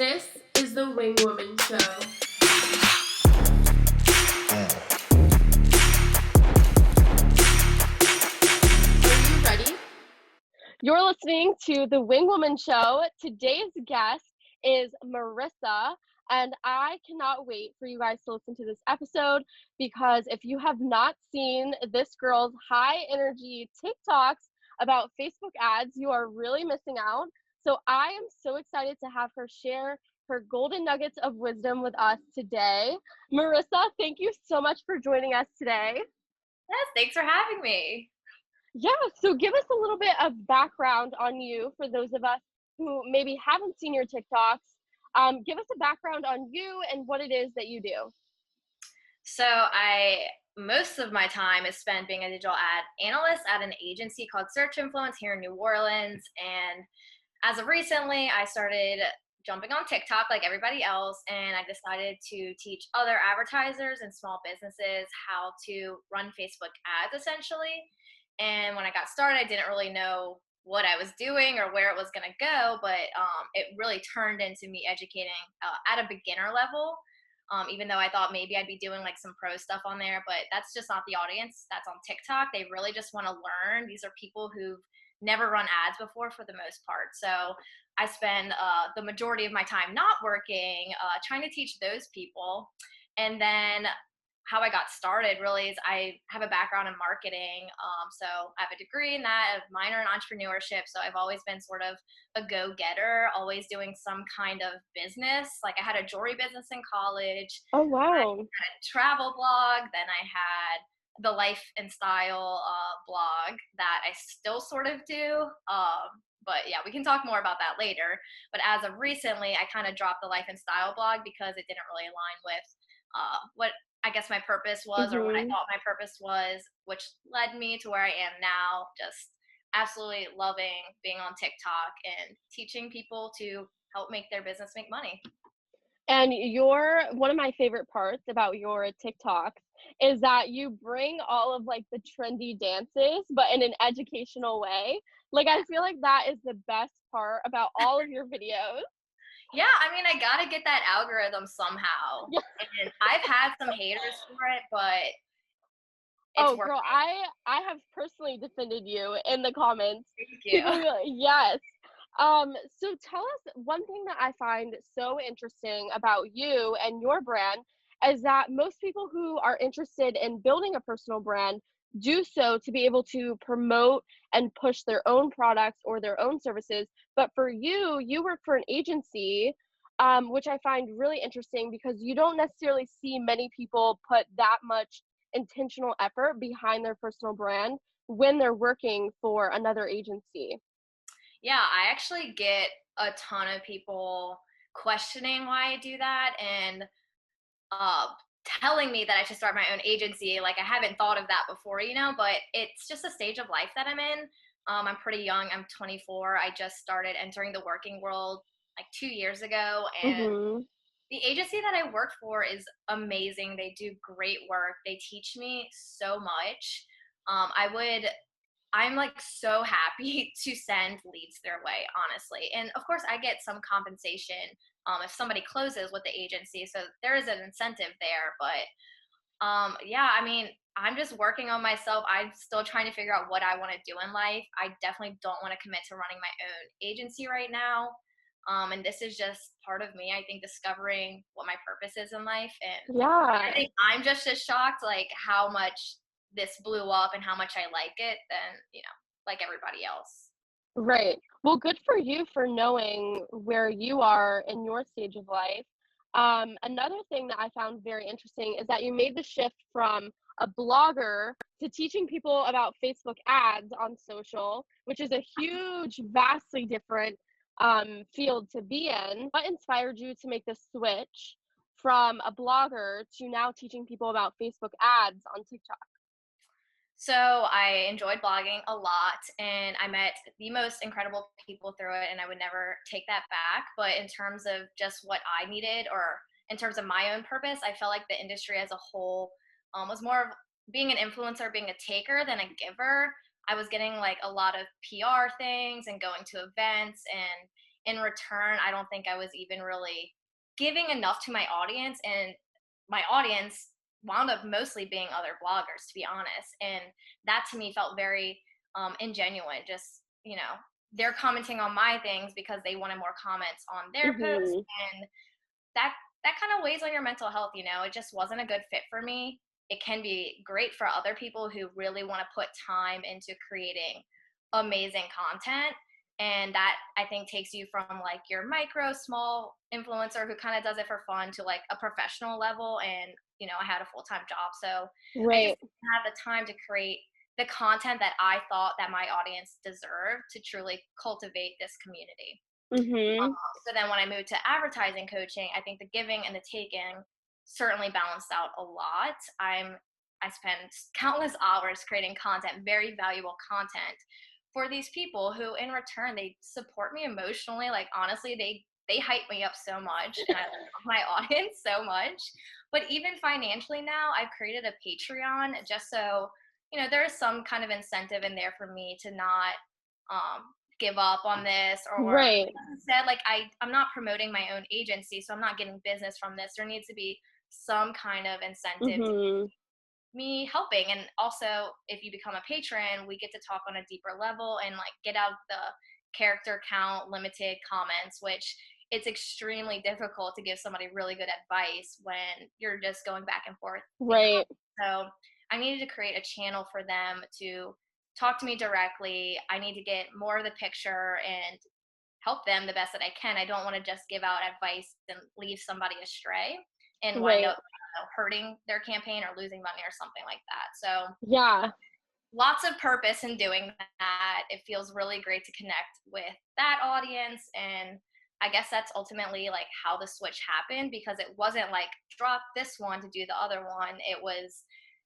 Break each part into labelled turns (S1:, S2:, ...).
S1: This is the Wing Woman Show. Are you ready?
S2: You're listening to the Wing Woman Show. Today's guest is Marissa, and I cannot wait for you guys to listen to this episode because if you have not seen this girl's high energy TikToks about Facebook ads, you are really missing out. So I am so excited to have her share her golden nuggets of wisdom with us today. Marissa, thank you so much for joining us today.
S3: Yes, thanks for having me.
S2: Yeah, so give us a little bit of background on you for those of us who maybe haven't seen your TikToks. Give us a background on you and what it is that you do.
S3: So most of my time is spent being a digital ad analyst at an agency called Search Influence here in New Orleans. And as of recently, I started jumping on TikTok like everybody else, and I decided to teach other advertisers and small businesses how to run Facebook ads essentially. And when I got started, I didn't really know what I was doing or where it was going to go, but it really turned into me educating at a beginner level. Even though I thought maybe I'd be doing like some pro stuff on there, but that's just not the audience that's on TikTok. They really just want to learn. These are people who've never run ads before for the most part. So I spend the majority of my time not working, trying to teach those people. And then how I got started really is I have a background in marketing. So I have a degree in that, a minor in entrepreneurship. So I've always been sort of a go-getter, always doing some kind of business. Like I had a jewelry business in college.
S2: Oh,
S3: I
S2: wow.
S3: had a travel blog. Then I had the life and style blog that I still sort of do. But yeah, we can talk more about that later. But as of recently, I kind of dropped the life and style blog because it didn't really align with what I guess my purpose was, or what I thought my purpose was, which led me to where I am now, just absolutely loving being on TikTok and teaching people to help make their business make money.
S2: And one of my favorite parts about your TikToks is that you bring all of like the trendy dances, but in an educational way. Like, I feel like that is the best part about all of your videos.
S3: Yeah, I mean, I gotta get that algorithm somehow.
S2: Yeah.
S3: And I've had some haters for it, but it's
S2: Oh,
S3: working.
S2: girl, I have personally defended you in the comments.
S3: Thank
S2: People
S3: you.
S2: be like, yes. So tell us one thing that I find so interesting about you and your brand is that most people who are interested in building a personal brand do so to be able to promote and push their own products or their own services. But for you, you work for an agency, which I find really interesting because you don't necessarily see many people put that much intentional effort behind their personal brand when they're working for another agency.
S3: Yeah, I actually get a ton of people questioning why I do that and uh, telling me that I should start my own agency. Like I haven't thought of that before, but it's just a stage of life that I'm in. I'm pretty young. I'm 24. I just started entering the working world like 2 years ago, and
S2: Mm-hmm.
S3: the agency that I work for is amazing. They do great work. They teach me so much. Um, I would I'm like so happy to send leads their way, honestly. And of course, I get some compensation if somebody closes with the agency. So there is an incentive there. But yeah, I mean, I'm just working on myself. I'm still trying to figure out what I want to do in life. I definitely don't want to commit to running my own agency right now. And this is just part of me, I think, discovering what my purpose is in life. And I
S2: Yeah,
S3: think I'm just as shocked, like, how much this blew up and how much I like it than, like everybody else.
S2: right. Well, good for you for knowing where you are in your stage of life. Another thing that I found very interesting is that you made the shift from a blogger to teaching people about Facebook ads on social, which is a huge, vastly different field to be in. What inspired you to make the switch from a blogger to now teaching people about Facebook ads on TikTok?
S3: So I enjoyed blogging a lot, and I met the most incredible people through it, and I would never take that back. But in terms of just what I needed, or in terms of my own purpose, I felt like the industry as a whole was more of being an influencer, being a taker than a giver. I was getting like a lot of PR things and going to events, and in return, I don't think I was even really giving enough to my audience, and my audience wound up mostly being other bloggers, to be honest. And that to me felt very ingenuine. Just, they're commenting on my things because they wanted more comments on their posts, and that kind of weighs on your mental health. It just wasn't a good fit for me. It can be great for other people who really want to put time into creating amazing content, and that I think takes you from like your micro small influencer who kind of does it for fun to like a professional level. And I had a full-time job, so I
S2: Right.
S3: just didn't have the time to create the content that I thought that my audience deserved to truly cultivate this community. So then when I moved to advertising coaching, I think the giving and the taking certainly balanced out a lot. I spend countless hours creating content, very valuable content for these people who in return they support me emotionally. Like honestly, they hype me up so much, and I love my audience so much. But even financially now, I've created a Patreon just so there's some kind of incentive in there for me to not give up on this, or
S2: Right.
S3: like I said, like I'm not promoting my own agency, so I'm not getting business from this. There needs to be some kind of incentive to me helping. And also, if you become a patron, we get to talk on a deeper level and like get out the character count limited comments, which it's extremely difficult to give somebody really good advice when you're just going back and forth.
S2: Right.
S3: So I needed to create a channel for them to talk to me directly. I need to get more of the picture and help them the best that I can. I don't want to just give out advice and leave somebody astray and wind up hurting their campaign or losing money or something like that. So
S2: yeah,
S3: lots of purpose in doing that. It feels really great to connect with that audience. And I guess that's ultimately like how the switch happened, because it wasn't like drop this one to do the other one.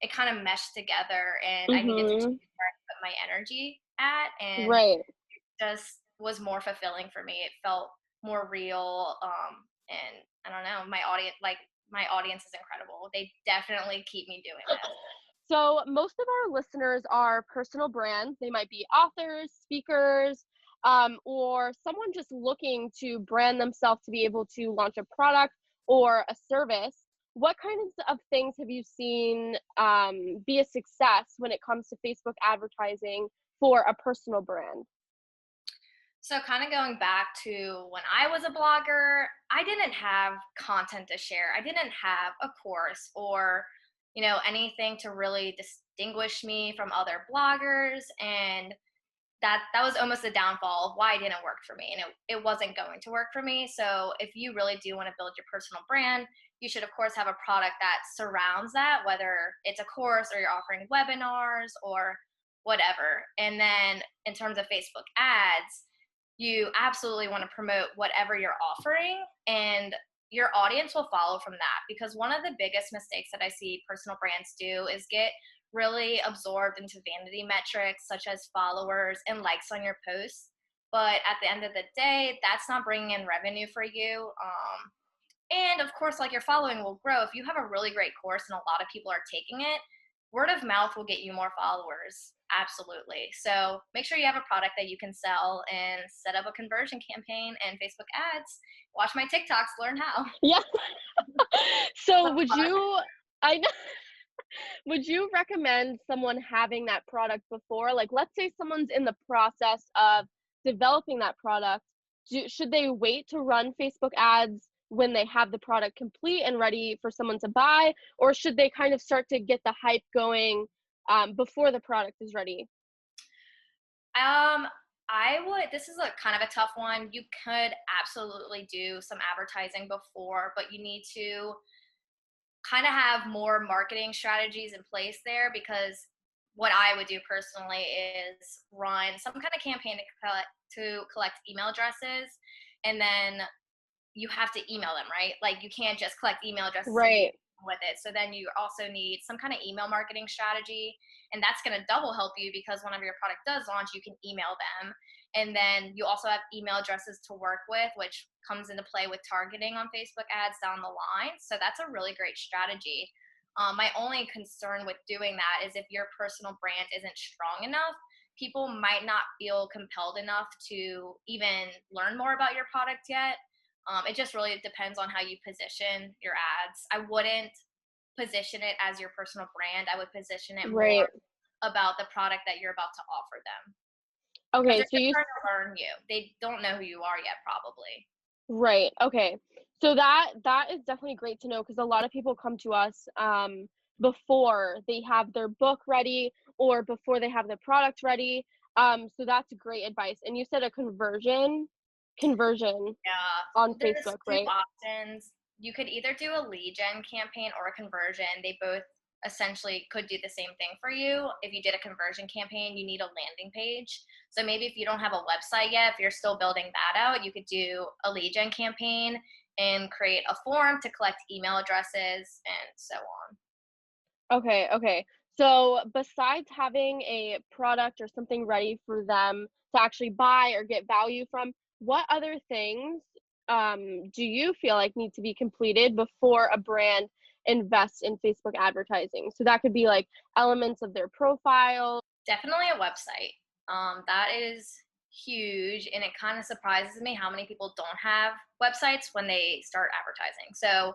S3: It kind of meshed together, and I needed to choose where I put my energy at, and
S2: right.
S3: just was more fulfilling for me. It felt more real. And I don't know, my audience is incredible. They definitely keep me doing this.
S2: So most of our listeners are personal brands. They might be authors, speakers, or someone just looking to brand themselves to be able to launch a product or a service. What kinds of things have you seen be a success when it comes to Facebook advertising for a personal brand?
S3: So kind of going back to when I was a blogger, I didn't have content to share. I didn't have a course or, anything to really distinguish me from other bloggers. And that was almost the downfall of why it didn't work for me. And it wasn't going to work for me. So if you really do want to build your personal brand, you should of course have a product that surrounds that, whether it's a course or you're offering webinars or whatever. And then in terms of Facebook ads, you absolutely want to promote whatever you're offering, and your audience will follow from that. Because one of the biggest mistakes that I see personal brands do is get really absorbed into vanity metrics such as followers and likes on your posts. But at the end of the day, that's not bringing in revenue for you. And of course, like, your following will grow. If you have a really great course and a lot of people are taking it, word of mouth will get you more followers. Absolutely. So make sure you have a product that you can sell and set up a conversion campaign and Facebook ads. Watch my TikToks, learn how.
S2: Yeah. So I know, would you recommend someone having that product before? Like, let's say someone's in the process of developing that product. Should they wait to run Facebook ads when they have the product complete and ready for someone to buy? Or should they kind of start to get the hype going before the product is ready?
S3: This is a kind of a tough one. You could absolutely do some advertising before, but you need to kind of have more marketing strategies in place there, because what I would do personally is run some kind of campaign to collect email addresses, and then you have to email them, right? Like, you can't just collect email addresses
S2: Right.
S3: with it. So then you also need some kind of email marketing strategy, and that's going to double help you, because whenever your product does launch, you can email them. And then you also have email addresses to work with, which comes into play with targeting on Facebook ads down the line. So that's a really great strategy. My only concern with doing that is if your personal brand isn't strong enough, people might not feel compelled enough to even learn more about your product yet. It just really depends on how you position your ads. I wouldn't position it as your personal brand. I would position it
S2: Right.
S3: more about the product that you're about to offer them. Because
S2: Okay,
S3: they're
S2: so
S3: just
S2: you
S3: trying to learn you. They don't know who you are yet, probably.
S2: right. Okay. So that is definitely great to know, because a lot of people come to us before they have their book ready or before they have the product ready. So that's great advice. And you said a conversion
S3: Yeah.
S2: on
S3: There's
S2: Facebook,
S3: two
S2: right?
S3: options. You could either do a lead gen campaign or a conversion. They both essentially could do the same thing for you. If you did a conversion campaign, you need a landing page. So maybe if you don't have a website yet, if you're still building that out, you could do a lead gen campaign and create a form to collect email addresses and so on.
S2: Okay. So besides having a product or something ready for them to actually buy or get value from, what other things do you feel like need to be completed before a brand invests in Facebook advertising? So that could be like elements of their profile.
S3: Definitely a website. That is huge, and it kind of surprises me how many people don't have websites when they start advertising. So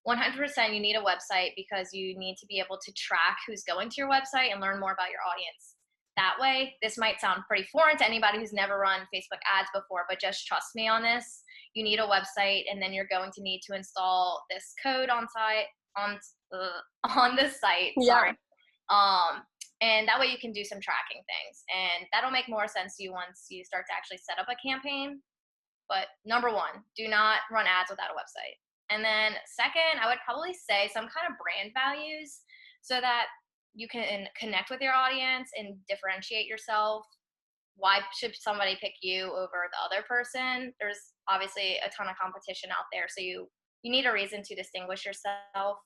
S3: 100% you need a website, because you need to be able to track who's going to your website and learn more about your audience. That way, this might sound pretty foreign to anybody who's never run Facebook ads before, but just trust me on this. You need a website, and then you're going to need to install this code on on the site.
S2: Yeah.
S3: Sorry. And that way you can do some tracking things, and that'll make more sense to you once you start to actually set up a campaign. But number one, do not run ads without a website. And then second, I would probably say some kind of brand values, so that you can connect with your audience and differentiate yourself. Why should somebody pick you over the other person? There's obviously a ton of competition out there, so you need a reason to distinguish yourself.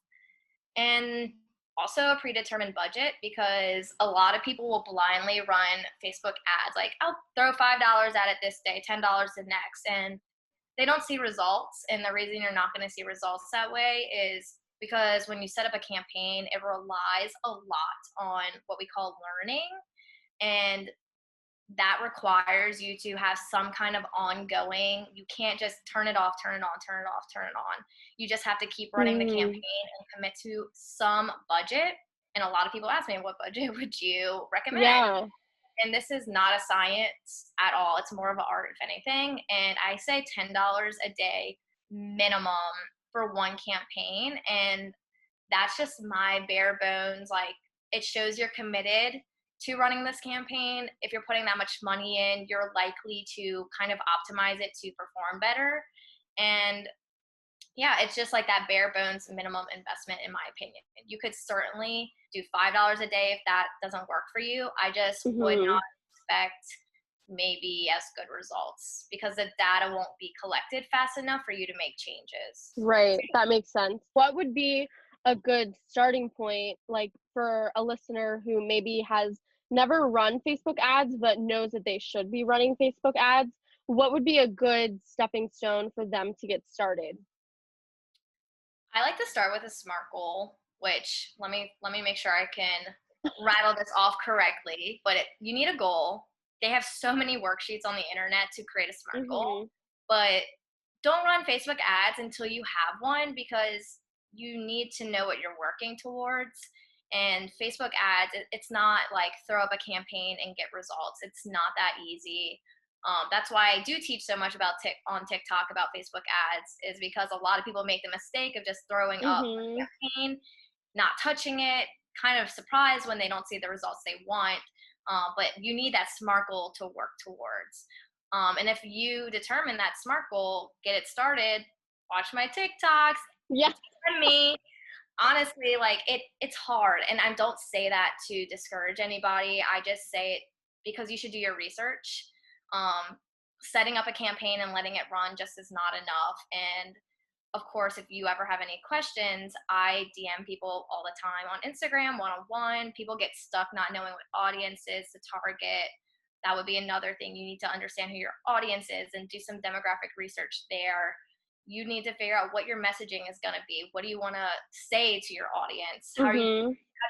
S3: And also a predetermined budget, because a lot of people will blindly run Facebook ads, like I'll throw $5 at it this day, $10 the next, and they don't see results. And the reason you're not going to see results that way is because when you set up a campaign, it relies a lot on what we call learning, and that requires you to have some kind of ongoing. You can't just turn it off, turn it on, turn it off, turn it on. You just have to keep running the campaign and commit to some budget. And a lot of people ask me, what budget would you recommend?
S2: Yeah.
S3: And this is not a science at all. It's more of an art, if anything. And I say $10 a day minimum for one campaign. And that's just my bare bones. Like, it shows you're committed to running this campaign. If you're putting that much money in, you're likely to kind of optimize it to perform better. And yeah, it's just like that bare bones minimum investment, in my opinion. You could certainly do $5 a day if that doesn't work for you. I just would not expect maybe as good results, because the data won't be collected fast enough for you to make changes.
S2: Right. That makes sense. What would be a good starting point, like for a listener who maybe has never run Facebook ads but knows that they should be running Facebook ads? What would be a good stepping stone for them to get started?
S3: I like to start with a SMART goal, which let me make sure I can rattle this off correctly. But you need a goal. They have so many worksheets on the internet to create a SMART goal, but don't run Facebook ads until you have one, because you need to know what you're working towards. And Facebook ads, it's not like throw up a campaign and get results. It's not that easy. That's why I do teach so much about on TikTok about Facebook ads, is because a lot of people make the mistake of just throwing up a campaign, not touching it, kind of surprised when they don't see the results they want. But you need that SMART goal to work towards. And if you determine that SMART goal, get it started, watch my TikToks,
S2: Yeah.
S3: and me. Honestly, like it's hard. And I don't say that to discourage anybody. I just say it because you should do your research. Setting up a campaign and letting it run just is not enough. And of course, if you ever have any questions, I DM people all the time on Instagram, one-on-one. People get stuck not knowing what audiences to target. That would be another thing. You need to understand who your audience is and do some demographic research there. You need to figure out what your messaging is going to be. What do you want to say to your audience? How do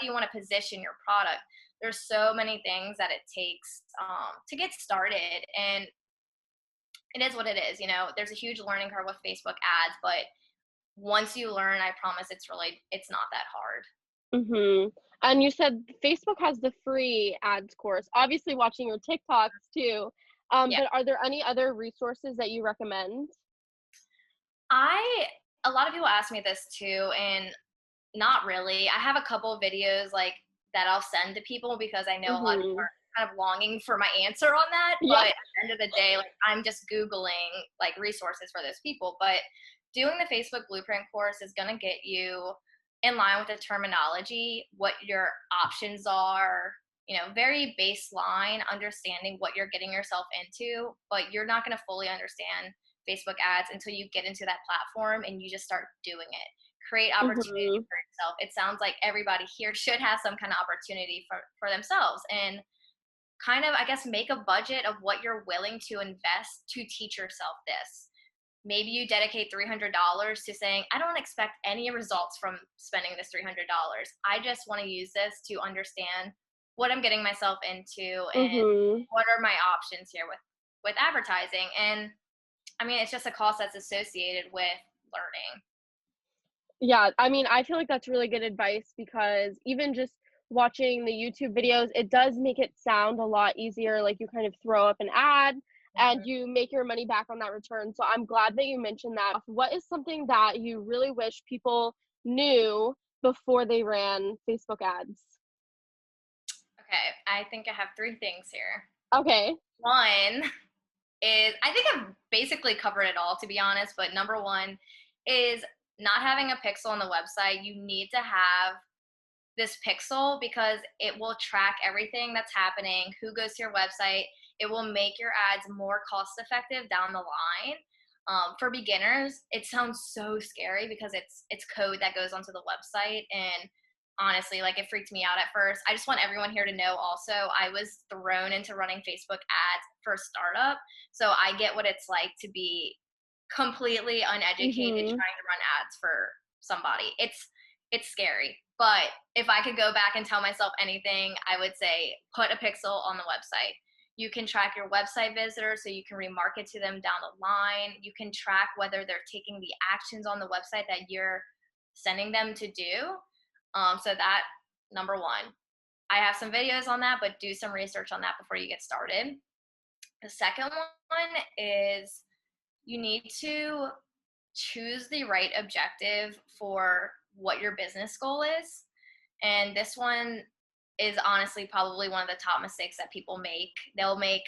S3: you want to position your product? there's so many things that it takes to get started, and it is what it is. There's a huge learning curve with Facebook ads, but once you learn, I promise it's not that hard.
S2: Mm-hmm. And you said Facebook has the free ads course, obviously watching your TikToks too.
S3: Yeah.
S2: But are there any other resources that you recommend?
S3: A lot of people ask me this too, and not really. I have a couple of videos like that I'll send to people because I know a lot of people
S2: Mm-hmm.
S3: are kind of longing for my answer on that.
S2: Yeah.
S3: But at the end of the day, like I'm just Googling like resources for those people. But doing the Facebook Blueprint course is gonna get you in line with the terminology, what your options are, very baseline understanding what you're getting yourself into, but you're not gonna fully understand Facebook ads until you get into that platform and you just start doing it. Create opportunity
S2: Mm-hmm.
S3: for yourself. It sounds like everybody here should have some kind of opportunity for themselves, and kind of, I guess, make a budget of what you're willing to invest to teach yourself this. Maybe you dedicate $300 to saying, I don't expect any results from spending this $300. I just want to use this to understand what I'm getting myself into and
S2: Mm-hmm.
S3: what are my options here with advertising. And I mean, it's just a cost that's associated with learning.
S2: Yeah, I mean, I feel like that's really good advice because even just watching the YouTube videos, it does make it sound a lot easier. Like you kind of throw up an ad and
S3: Mhm.
S2: you make your money back on that return. So I'm glad that you mentioned that. What is something that you really wish people knew before they ran Facebook ads?
S3: Okay, I think I have three things here.
S2: Okay.
S3: One is, I think I've basically covered it all, to be honest, but number one is not having a pixel on the website. You need to have this pixel because it will track everything that's happening, who goes to your website. It will make your ads more cost effective down the line. For beginners, it sounds so scary because it's code that goes onto the website, and honestly, like, it freaked me out at first. I just want everyone here to know also, I was thrown into running Facebook ads for a startup, so I get what it's like to be completely uneducated
S2: Mm-hmm.
S3: trying to run ads for somebody. It's scary. But if I could go back and tell myself anything, I would say put a pixel on the website. You can track your website visitors so you can remarket to them down the line. You can track whether they're taking the actions on the website that you're sending them to do. So that, number one. I have some videos on that, but do some research on that before you get started. The second one is you need to choose the right objective for what your business goal is. And this one is honestly probably one of the top mistakes that people make. They'll make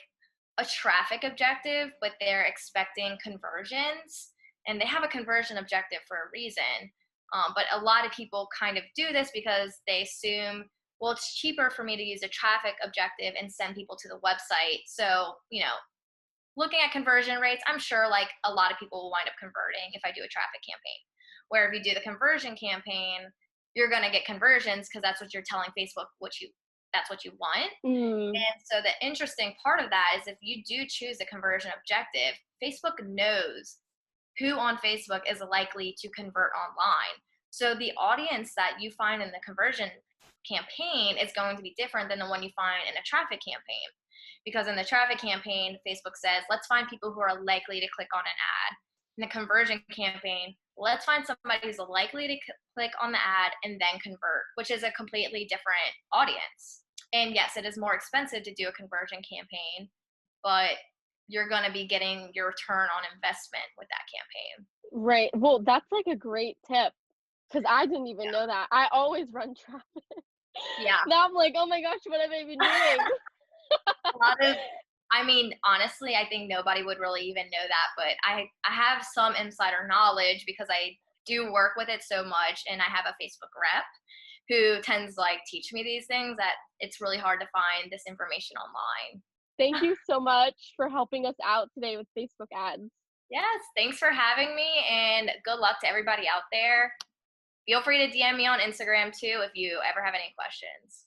S3: a traffic objective, but they're expecting conversions, and they have a conversion objective for a reason. But a lot of people kind of do this because they assume, well, it's cheaper for me to use a traffic objective and send people to the website. So, looking at conversion rates, I'm sure like a lot of people will wind up converting if I do a traffic campaign. Where if you do the conversion campaign, you're going to get conversions because that's what you're telling Facebook that's what you want.
S2: Mm.
S3: And so the interesting part of that is if you do choose a conversion objective, Facebook knows who on Facebook is likely to convert online. So the audience that you find in the conversion campaign is going to be different than the one you find in a traffic campaign. Because in the traffic campaign, Facebook says, let's find people who are likely to click on an ad. In the conversion campaign, let's find somebody who's likely to click on the ad and then convert, which is a completely different audience. And yes, it is more expensive to do a conversion campaign, but you're going to be getting your return on investment with that campaign.
S2: Right. Well, that's like a great tip because I didn't even
S3: Yeah.
S2: know that. I always run traffic.
S3: Yeah.
S2: Now I'm like, oh my gosh, what have I been doing?
S3: A lot of, I mean, honestly, I think nobody would really even know that, but I have some insider knowledge because I do work with it so much, and I have a Facebook rep who tends to like teach me these things that it's really hard to find this information online.
S2: Thank you so much for helping us out today with Facebook ads.
S3: Yes, thanks for having me, and good luck to everybody out there. Feel free to DM me on Instagram too if you ever have any questions.